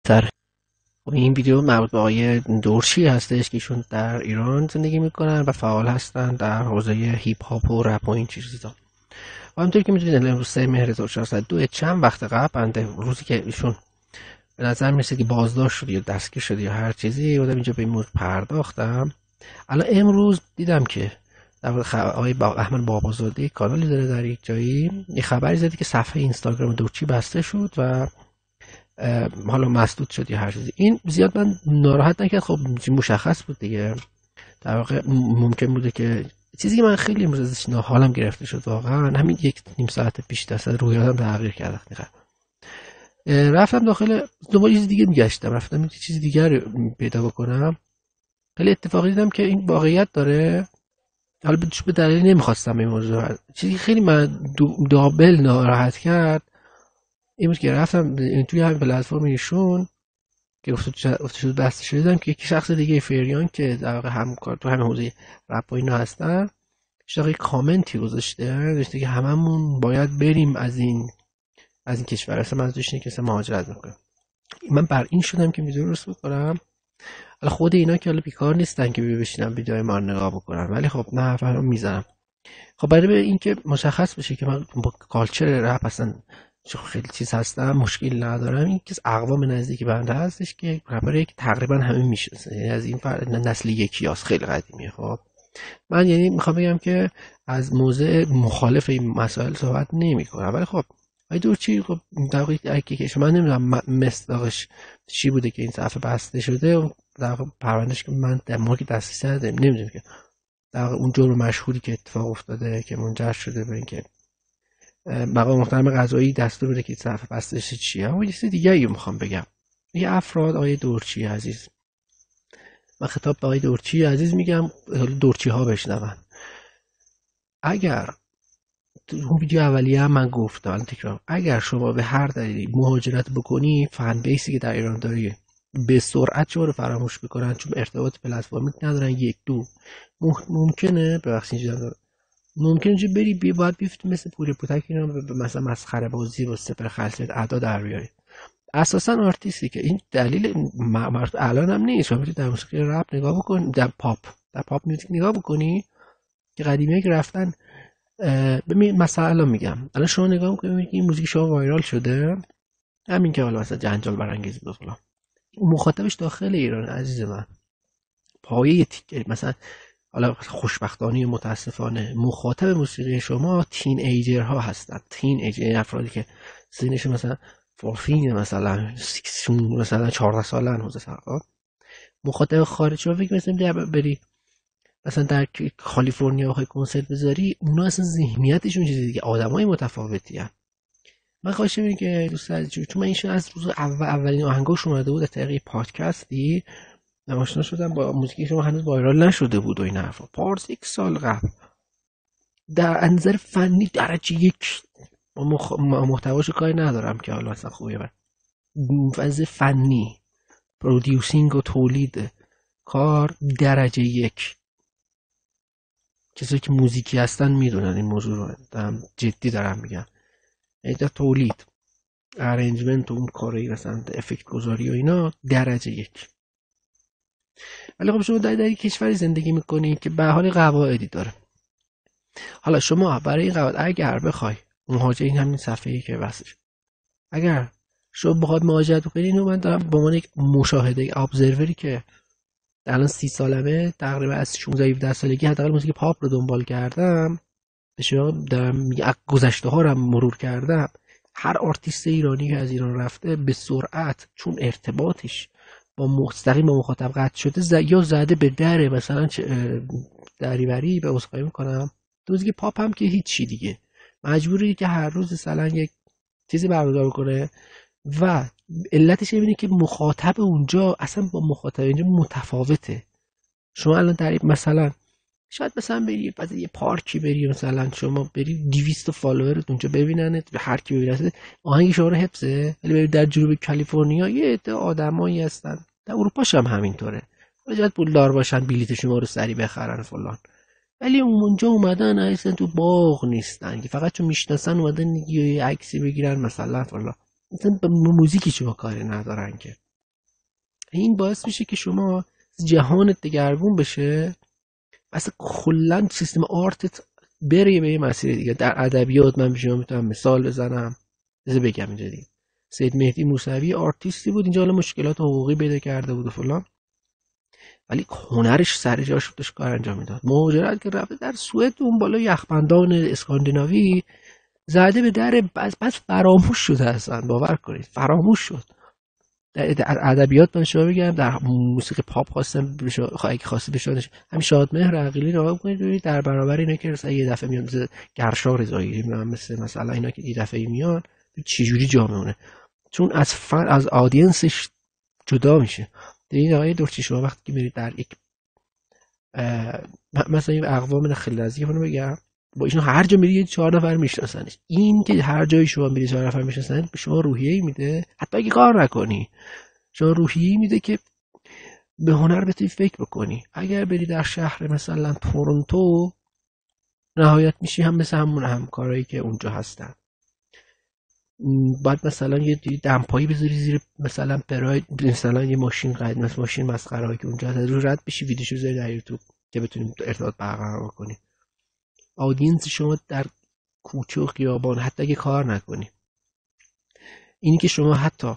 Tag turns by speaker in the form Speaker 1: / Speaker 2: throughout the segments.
Speaker 1: تر. این ویدیو مربوط به آقای دورچی هستش که ایشون در ایران زندگی میکنن و فعال هستن در حوزه هیپ هاپ و رپ و این چیزا. و همونطور که میدونید امروز 3 مهر 1402 چند وقت قبل بنده روزی که ایشون به نظر میرسه که بازداشت شد یا دستگیر شد یا هر چیزی بودم اینجا به این موضوع پرداختم. الان امروز دیدم که در مورد آقای احمد بابازاده کانالی داره در یک جایی یه خبری زده که صفحه اینستاگرام دورچی بسته شد و حالا مسدود شد یا هر چیزی. این زیاد من ناراحت نکرد، خب مشخص بود دیگه. در واقع ممکن بوده که چیزی که من خیلی امروز ازش حالم گرفته شد واقعا همین 1.5 ساعت پیش دست رویاتم تغییر کرد. رفتم داخل دنبال چیز دیگه میگشتم، رفتم یه چیز دیگه رو پیدا بکنم. خیلی اتفاقی دیدم که این واقعیت داره. حالا به دلیل نمیخواستم این موضوع، چیزی خیلی من دابل ناراحت کرد این بود که رفتم توی همین پلتفرم ایشون که گفته شد بسته شده دیدم که یک شخص دیگه فریان که در واقع همکار تو همین حوزه رپ و اینا هستن اشتاقی کامنتی گذاشته که هممون باید بریم از این کشور، اصلا منظورش اینه که اصلا مهاجرت میکنم. من بر این شدم که ویدیو درست بکنم. حالا خود اینا که حالا بیکار نیستن که بشینن ویدیوهای ما رو نگاه بکنن، ولی خب نه حرفا میزنم. خب برای اینکه مشخص بشه که من با کالچر رپ اصلا خیلی چیز هستم، مشکل ندارم. این که اقوام نزدیکی بنده هستش که رپره که تقریبا همه میشناسن، یعنی از این نسل یکی هست، خیلی قدیمیه. خب من یعنی میخوام بگم که از موضع مخالف این مسائل صحبت نمیکنم، ولی خب آی دورچی خب در واقع که شما نمیدونم مصداقش چی بوده که این صفحه بسته شده، در واقع پروندهش که من در مورد دسترسی ندارم، نمیدونم که در واقع اون جرم مشهوری که اتفاق افتاده که منجر شده به اینکه مقام محترم قضایی دستور بده که صفحه بسته شه چیه. اما یه چیز دیگه میخوام بگم. یه افراد آقای دورچی عزیز، من خطاب به آقای دورچی عزیز میگم، دورچی ها بشنون. اگر تو اون ویدیو اولیه هم من گفتم تکرار، اگر شما به هر دلیلی مهاجرت بکنی فن بیسی که در ایران داری به سرعت شما رو فراموش بکنن، چون ارتباط پلتفرمی ندارن. یک دو ممکنه ببخشید ممکنه چه بری باید بیفتی مثل پوره پوتک اینا مثلا مسخره بازی با سپر خلصت ادا در بیاری. اساسا آرتیستی که این دلیل الان هم نیست. شما در موسیقی رپ نگاه بکن، در پاپ میوزیک نگاه بکنی که قدیمیه که رفتن. ببین مثلا الان میگم، الان شما نگاه میکنید میبینید این موزیک شما وایرال شده، همین که حالا مثلا جنجال برانگیز بود فلان، مخاطبش داخل ایران عزیز من پایه تیکه مثلا. حالا خوشبختانه یا متاسفانه مخاطب موسیقی شما تین ایجر ها هستن. تین ایجر یعنی افرادی که سنشون مثلا 14 مثلا 14 سالن حوزه سرقا. مخاطب خارج شما فکر مثلا بری مثلا در کالیفرنیا بخوای کنسرت بذاری، اونا اصلا ذهنیتشون چیز دیگه، آدمای متفاوتی هستن. من خواهش می‌کنم که دوستان، چون من اینشون از روز اولین آهنگاش اومده بود از طریق پادکستی آشنا شدم با موزیکی شما، هنوز وایرال نشده بود و این حرفا. پارس 1 سال قبل در نظر فنی درجه 1 محتواشو کاری ندارم که حالا اصلا خوبه، من فاز فنی پرودیوسینگ و تولید کار درجه 1. کسایی که موزیکی هستن میدونن این موضوع رو، جدی دارم میگم. اینجا تولید، ارنجمنت و اون کارایی مثلا افکت گذاری و اینا درجه 1. ولی خب شما در کشوری زندگی میکنید که به حال قواعدی داره. حالا شما برای این قواعد اگر بخوای مهاجر، این همین صفحه‌ای که واسش، اگر شما بخواد مهاجرت بکنید، اینو من دارم به عنوان یک مشاهده ابزروری که الان 30 سالمه، تقریبا از 16 17 سالگی حداقل موزیک پاپ رو دنبال کردم، به شما دارم گذشته ها رو مرور کردم. هر آرتیست ایرانی که از ایران رفته به سرعت، چون ارتباطش با مستقیم با مخاطب قطع شده، یا زده به در مثلا دریوری به عذرخواهی میکنم موزیک پاپ هم که هیچی دیگه، مجبوری که هر روز مثلا یک چیزی برگزار کنه و علتش اینه که مخاطب اونجا اصلا با مخاطب اینجا متفاوته. شما الان در مثلا شاید مثلا بری یه پارکی بری، مثلا شما بری 200 فالوورت اونجا ببیننت، به هر کی ببینه آهنگ شما رو حفظه. ولی بری در جنوب کالیفرنیا یه عده آدمایی هستن، در اروپاش هم همینطوره، باید پولدار باشن بلیط شما رو سری بخرن فلان، ولی اونجا اومدن اصلا تو باغ نیستن که فقط چون میشناسن اومدن یه عکسی بگیرن مثلا فلان، مثلا به موزیکی شما کاری ندارن که. این باعث میشه که شما جهانت دگرگون بشه، اصلا کلا سیستم آرتت بره به یه مسیر دیگه. در ادبیات من به شما میتونم مثال بزنم، بگم اینجا دیگه. سید مهدی موسوی آرتیستی بود، اینجا حالا مشکلات حقوقی پیدا کرده بود و فلان، ولی هنرش سر جاش بود، داشت کار انجام میداد. مهاجرت که رفته در سوئد اون بالا یخبندان اسکاندیناوی زده به در، بعد فراموش شده اصلا، باور کنید فراموش شد. در ادبیات من شما بگم، در موسیقی پاپ خواستم اگه خواستی بشونش همین شادمهر عقیلی رو بکنید ببینید در برابر اینا که مثلا یه دفعه میان مثل گرشا رضایی، مثلا اینا که یه دفعه میان چجوری جا میمونه، چون از فن از آدینسش جدا میشه. این آقای دورچی شما وقتی که میرید در یک مثلا این اقوام خیلی نزدیک رو بگم، با ایشون هر جا میری 4 نفر میشناسنش. این که هر جایی شما میری 4 نفر میشناسن به شما روحیه‌ای میده، حتی اگه کار نکنی شما روحیه‌ای میده که به هنر بتونی فکر بکنی. اگر بری در شهر مثلا تورنتو، نهایت میشی هم مثل همون همکارایی که اونجا هستن. بعد مثلا یه دمپایی بذاری زیر مثلا پراید، مثلا یه ماشین قاعد مثلا ماشین مسخره که اونجا هست، رو رد بشی ویدیوشو بذاری در یوتیوب که بتونیم ارتباط برقرار کنیم. آدینس شما در کوچه و خیابان حتی اگه کار نکنی، اینی که شما حتی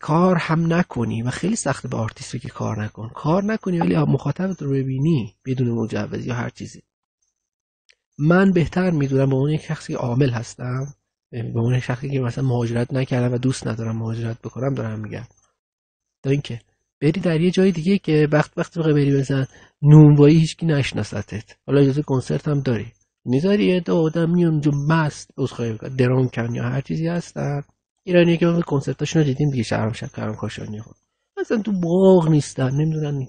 Speaker 1: کار هم نکنی و خیلی سخته به آرتیست که کار نکنی ولی مخاطبت رو ببینی بدون مجوز یا هر چیزی. من بهتر میدونم به اون یک شخصی که عامل هستم، به اون شخصی که مثلا مهاجرت نکردم و دوست ندارم مهاجرت بکنم دارم میگم، تا اینکه بری در یه جای دیگه که وقتی بری مثلا نونوایی هیچکی نشناستت، حالا اجازه کنسرت هم داری، میذاری یه آدم میان اونجا مست عذرخواهی درانکن یا هر چیزی هستن، ایرانی که کنسرتاشون رو دیدیم دیگه، شهرام شکرم کاشانی ها مثلا تو باغ نیستن، نمیدونن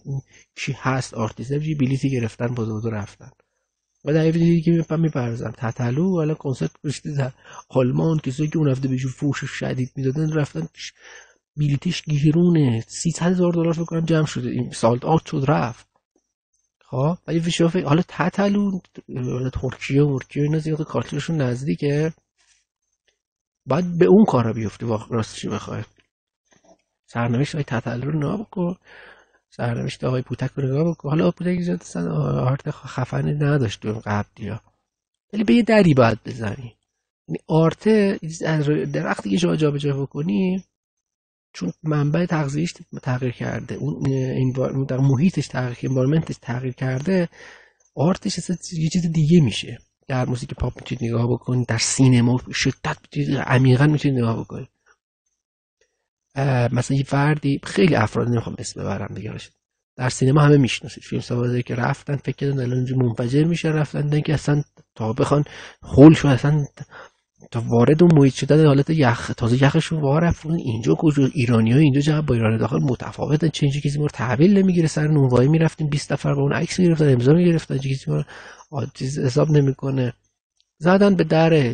Speaker 1: کی هست آرتیست، بلیطی گرفتن بازار رفتن و در دیدی که میپرزن تتلو حالا کنسرت گذاشته در آلمان، کسایی که اون هفته بهشون فوش شدید میدادن رفتن بلیتش گیرونه $300,000 فکر کنم جمع شده، این سالت آوت شد رفت. خب ولی فکر حالا تتلو ترکیه اینا زیاد کارتشون نزدیکه، باید به اون کارا بیفتی. راستش بخوای سرنوشت آقای تتلو رو نگاه بکن، سرنوشت آقای پوتک رو نگاه بکن. حالا پوتک زیاد اصلا آرت خفنی نداشت اون قبلیا، ولی به یه دری باید بزنی. یعنی آرت درختی که شما جابجا بکنی، چون منبع تغذیه‌اش تغییر کرده، اون در محیطش انوایرمنتش تغییر کرده، آرتش یه چیز دیگه میشه. در موسیقی پاپ میتونید نگاه بکنید، در سینما شدت میتونید عمیقا میتونید نگاه بکنید. مثلا یه فردی، خیلی افراد نمیخوام اسم ببرم دیگه، در سینما همه میشناسید، فیلم سازایی که رفتن فکر کردن الان اینجا منفجر میشه، رفتن که اصلا تا بخوان هول شو اصلا تا وارد اون محیط شدن حالت یخ، تازه یخشون وارفون اینجا کجا ایرانی‌ها اینجا جواب با ایران داخل متفاوتن، چه اینجا کسی ما رو تحویل نمیگیره، سر نونوایی میرفتیم 20 نفر با اون عکس میگرفتن امضا میگرفتن، کسی ما چیز حساب نمیکنه. زدن به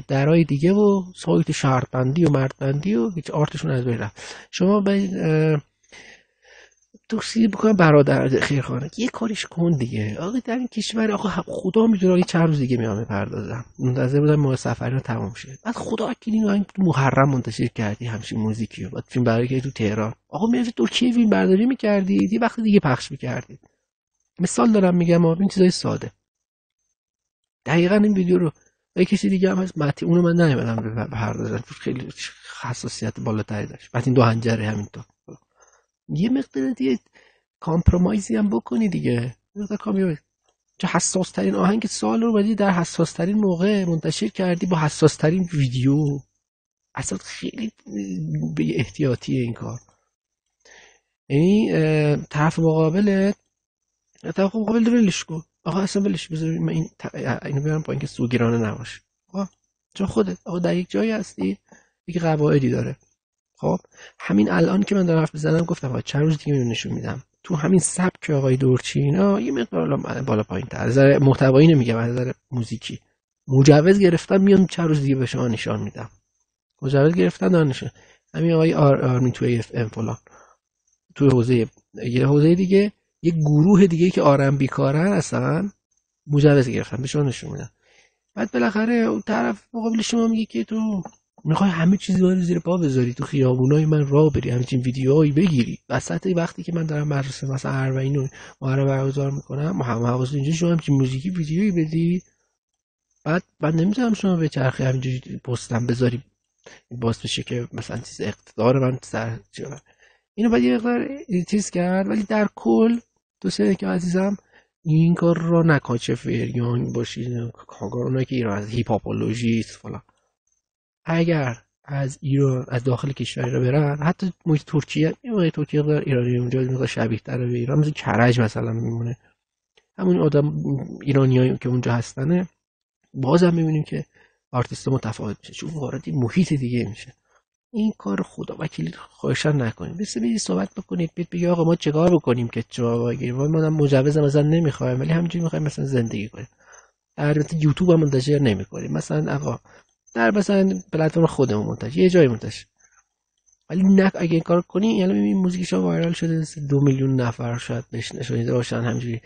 Speaker 1: درای دیگه و سایت شرطبندی و مردبندی و هیچ آرتشون از بین رفت. شما به توصیه بکنم برادر خیرخانه یه کاریش کن دیگه. آقا در این کشور آقا خدا میدونه آقا چند روز دیگه میام بپردازم، منتظر بودم ماه سفری رو تمام شه. بعد خدا اکیدین این محرم منتشر کردی همچین موزیکی رو، بعد فیلم برداری کردی تو تهران. آقا میرفتی ترکیه فیلم برداری میکردی، یه وقت دیگه پخش میکردی. مثال دارم میگم، این چیزای ساده. دقیقاً این ویدیو رو یه کسی دیگه هم هست متی، اونو من نمیدونم بپردازم، خیلی حساسیت بالاتری داشت. بعد این دو هنجره همینطور. یه مقدار دیگه کامپرومایزی هم بکنی دیگه. چه حساس ترین آهنگ سال رو بدی در حساس ترین موقع منتشر کردی با حساس ترین ویدیو. اصلا خیلی به احتیاطیه این کار. یعنی طرف مقابل ولش کن. آقا اصلا ولش بذار من اینو بیارم پایین که سوگیرانه نباشه. آقا چون خودت آقا در یک جایی هستی، یک قواعدی داره. خب همین الان که من دارم حرف میزنم گفتم آقا چند روز دیگه نشون میدم تو همین سبک آقای دورچی اینا یه مقدار بالا پایین تر، از نظر محتوایی نمیگم، از نظر موزیکی مجوز گرفتن، میام چند روز دیگه به شما نشان میدم. مجوز گرفتن دانشون همین آقای آرمین توی اف ام فلان، تو حوزه دیگه یه گروه دیگه که آرم بیکارن اصلا مجوز گرفتن به شما نشون میدم. بعد بالاخره اون طرف مقابل شما میگه که تو میخوای همه چیز رو زیر پا بذاری، تو خیابونای من راه بری، همچین ویدیوهایی بگیری وسط وقتی که من دارم مدرسه مثلا اربعین و محرم برگزار میکنم، حواس اینجا شما همچین موزیکی ویدیویی بدی. بعد من نمیذارم شما به چرخی همینجوری پستم بذاری باعث بشه که مثلا چیز اقتدار من سر جا. اینو باید یه مقدار چیز کرد. ولی در کل دوستان که عزیزم، این کار رو نکن، چه فریان باشید کارگرانایی که ایران از هیپ هاپولوژیست فلان، اگر از ایران از داخل کشور رو برن، حتی محیط ترکیه، این ترکیه داره ایرانی اونجا میگه شبیه تر به ایران، مثل کرج مثلا میمونه، همون آدم ایرانیایی که اونجا هستنه، بازم میبینیم که آرتیست متفاوت میشه چون وارد محیط دیگه میشه. این کار خدا وکیلی خواهشان نکنید. برید صحبت بکنید، بگید آقا ما چیکار بکنیم که جا بگیریم، ما مجوز مثلا نمیخوایم ولی همینجوری میخوایم مثلا زندگی کنیم. البته یوتیوب هم منتشر نمیکنیم، مثلا آقا در مثلا پلتفرم خودمون منتشر، یه جای منتشر. ولی نه اگه این کار کنی، یعنی این موزیکش وایرال شده 2 میلیون نفر شاید نشونیده باشن، همینجوری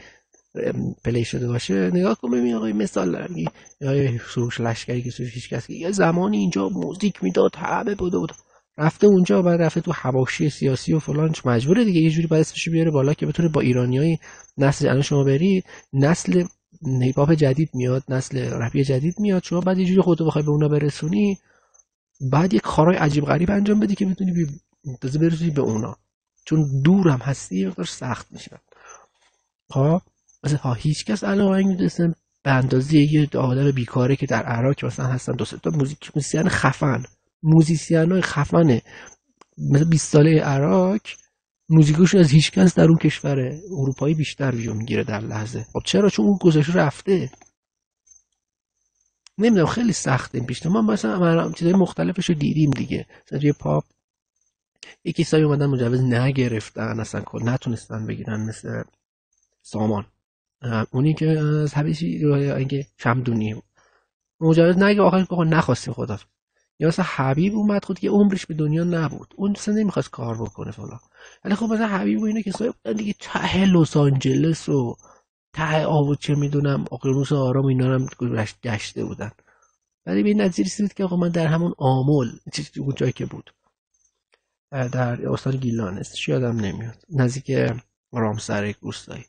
Speaker 1: پلی شده باشه، نگاه کن ببین آقا مثال دارم، یا سروش لشکری که سروش هیچ کس، یه زمانی اینجا موزیک میداد همه بود رفته اونجا، بعد رفته تو حواشی سیاسی و فلان، مجبوره دیگه یه جوری باید اسمش بیاره بالا که بتونه با ایرانیای نسل الان شما بری، نسل هیپ هاپ جدید میاد، نسل رپ جدید میاد، شما بعد یه جوری خودتو بخوای به اونا برسونی، بعد یه کارهای عجیب غریب انجام بدی که بتونی برسونی به اونا، چون دورم هستی مقدار سخت میشه. خب مثلا هیچ کس علاقه نمی‌دونستم به اندازه یه آدم بیکاره که در عراق مثلا هستن، دو سه تا موزیسین خفن، موزیسینای خفنه مثلا 20 ساله عراق، موزیکاشون از هیچ کس در اون کشور اروپایی بیشتر ویو میگیره در لحظه. خب چرا؟ چون اون گذشته رفته. نمیدونم، خیلی سخته این پیشنهاد. ما مثلا چیزای مختلفشو دیدیم دیگه، مثلا توی پاپ یکی سایی اومدن مجوز نگرفتن، اصلا نتونستن بگیرن، مثل سامان، اونی که از حبیشی اگه شمدونی مجوز نگه، آخرش بخواه نخواستی خدا. یا مثلا حبیب اومد، خود که عمرش به دنیا نبود، اون مثلا نمیخواست کار بکنه فلان، ولی خب مثلا حبیب و اینه که سایی بودن دیگه ته لس آنجلس و ته آب و چه میدونم اقیانوس آرام اینا هم گشته بودن، ولی به این نتیجه رسید که آقا من در همون آمل اون جایی که بود در استان گیلان است، یادم نمیاد، نزدیک رامسر روستایی،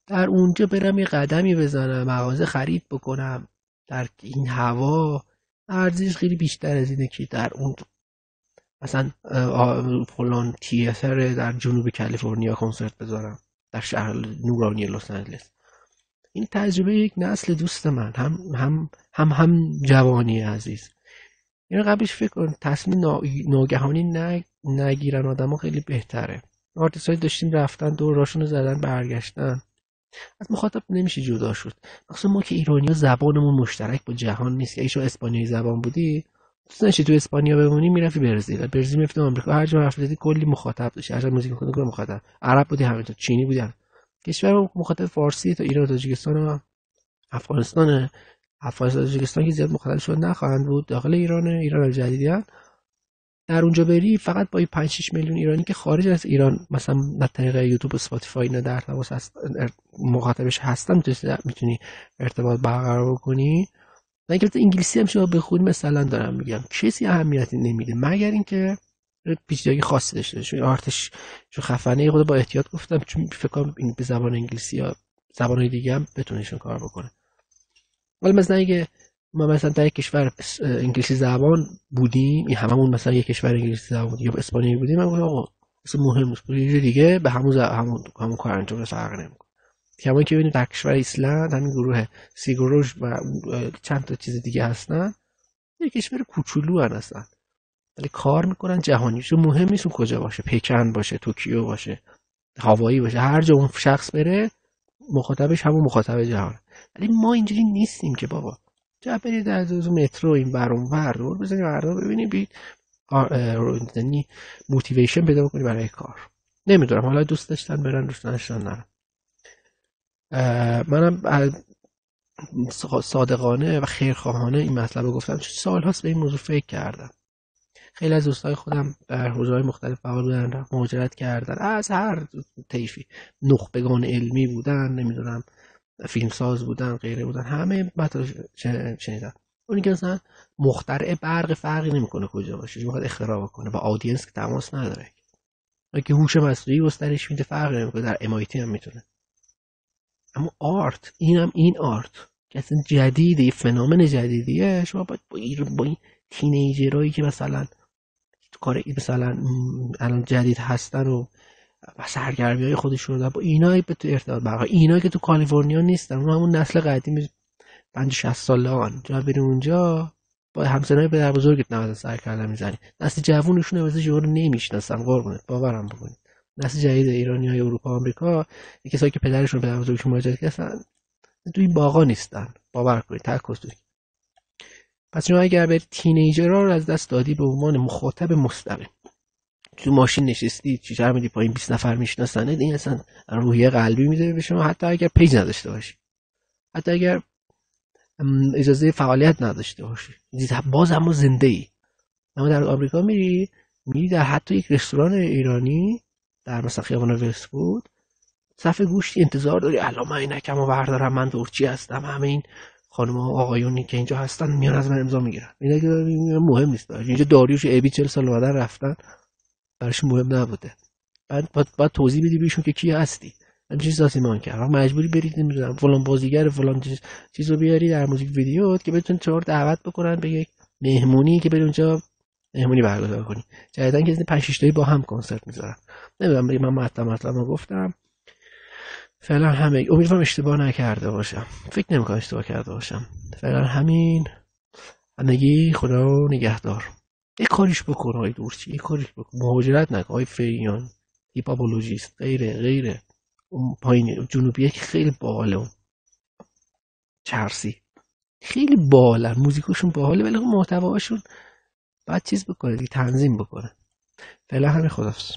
Speaker 1: در اونجا برم یه قدمی بزنم، مغازه خرید بکنم در این هوا، ارزش خیلی بیشتر از اینه که در اون مثلا فلان تیاتر در جنوب کالیفرنیا کنسرت بذارم، در شهر نورانی لس آنجلس. این تجربه یک نسل دوست من، هم جوانی عزیز. اینو قبلش فکر کن، تصمیم ناگهانی نگیرن آدم ها خیلی بهتره. آرتیست های داشتیم رفتن دور راشون رو زدن برگشتن، از مخاطب نمیشه جدا شد. مثلا ما که ایرانی ها زبانمون مشترک با جهان نیست، اگه شما اسپانیایی زبان بودی دوست داشتی تو اسپانیا بمونی، میرفتی برزیل میرفتی آمریکا، هر جا حرف زدی کلی مخاطب داشتی، هر جا موزیک می‌خوندی کلی مخاطب، عرب بودی همینطور، چینی بودی هم. کشور مخاطب فارسی تا ایران و تاجیکستان و افغانستان تاجیکستان که زیاد مخاطب شد نخواهند بود، داخل ایران جدیدن در اونجا بری فقط با 5-6 میلیون ایرانی که خارج از ایران مثلا از طریق یوتیوب و اسپاتیفای اینا در تماس مخاطبش هستن، میتونی ارتباط برقرار کنی. نه که انگلیسی هم شما بخونی، مثلا دارم میگم کسی اهمیتی نمیده مگر اینکه پیچیدگی خاصی داشته باشه. آرتش چون خفنه خود با احتیاط گفتم، چون فکر کنم این به زبان انگلیسی یا زبان‌های دیگه هم بتونهشون کار بکنه. ولی مثلا اگه ما مثلا در یک کشور انگلیسی زبان بودیم، این هممون مثلا یک کشور انگلیسی زبان بودیم یا اسپانیایی بودیم، من گفتم آقا اصلا مهم نیست، یه دیگه به همون کار انجام فرق نمیکنه. کما که ببینید در کشور ایسلند همین گروه سیگوروش و چند تا چیز دیگه هستن، یک کشور کوچولو هستن ولی کار میکنن جهانی، چون مهم نیست اون کجا باشه، پکن باشه، توکیو باشه، هاوایی باشه، هر جا اون شخص بره مخاطبش همون مخاطب جهان. ولی ما اینجوری نیستیم که بابا جا برید در مترو این بر اون ور دور بزنید مردم ببینید، بید یعنی موتیویشن پیدا کنید برای کار. نمیدونم حالا دوست داشتن برن، دوست داشتن نرن. منم صادقانه و خیرخواهانه این مطلب رو گفتم، چون سال‌هاست به این موضوع فکر کردم. خیلی از دوستای خودم در حوزه‌های مختلف فعال بودن، مهاجرت کردن، از هر طیفی، نخبگان علمی بودن، نمیدونم فیلمساز بودن، غیره بودن، همه مطلب شنیدم. اونی که مثلا مخترع برق فرقی نمیکنه کجا باشه، چون میخواد اختراع بکنه، با آدینس که تماس نداره، که هوش مصنوعی گسترش میده فرقی نمیکنه، در MIT هم میتونه. اما آرت، این آرت که اصلا جدیده، یه فنومن جدیدیه، شما باید با این تینیجرایی که مثلا کار مثلا الان جدید هستن و سرگرمی های خودشون رو با اینایی به تو ارتباط برقرار، اینایی که تو کالیفرنیا نیستن، اون همون نسل قدیم 50-60 ساله هن، جا بریم اونجا با همسنای پدر بزرگت نوازن سر کله میزنی، نسل جوونشون واسه شما رو نمیشناسن، قربونت باورم بکنید. نسل جدید ایرانی های اروپا آمریکا، کسایی که پدرشون پدر بزرگشون مهاجرت کردن تو این باغا نیستن، باور کنید، تک‌کستوری. پس شما اگر به تینیجرها رو از دست دادی به عنوان مخاطب مستقیم، تو ماشین نشستی چی میدی پایین 20 نفر میشناسنه، این اصلا روحیه قلبی میده به شما، حتی اگر پیج نداشته باشی، حتی اگر اجازه فعالیت نداشته باشی، باز اما زنده ای. اما در آمریکا میری در حتی یک رستوران ایرانی در مثلا خیابان وست بود، صف گوشتی انتظار داری الان من عینکمو بردارم، من دورچی هستم، همه این خانم‌ها و آقایونی که اینجا هستن میان از من امضا میگیرن. اینا که مهم نیست، اینجا داریوش ابی 40 سال اومدن رفتن، براش مهم نبوده. بعد توضیح بدی بهشون که کی هستی، همین چیزا سیمان کرد، مجبوری برید نمیدونم فلان بازیگر فلان چیزو بیاری در موزیک ویدیو که بتون چهار دعوت بکنن به یک مهمونی که بری اونجا مهمونی برگزار کنی. جدیدن که 5-6 تایی با هم کنسرت میذارن. نمیدونم، من مطلب گفتم فعلا همه، امیدوارم اشتباه نکرده باشم، فکر نمیکنم اشتباه کرده باشم. فعلا همین، همگی خدا نگهدار. یک کاریش بکن های دورچی، یک کاریش بکن، مهاجرت نکن های فریان، هیپاپولوژیست، غیره اون پایین جنوبیه که خیلی باحاله، اون چرسی خیلی باحالن، موزیکشون باحاله، ولی محتواشون باید چیز بکنه، تنظیم بکنه. فعلا همین، خداحافظ.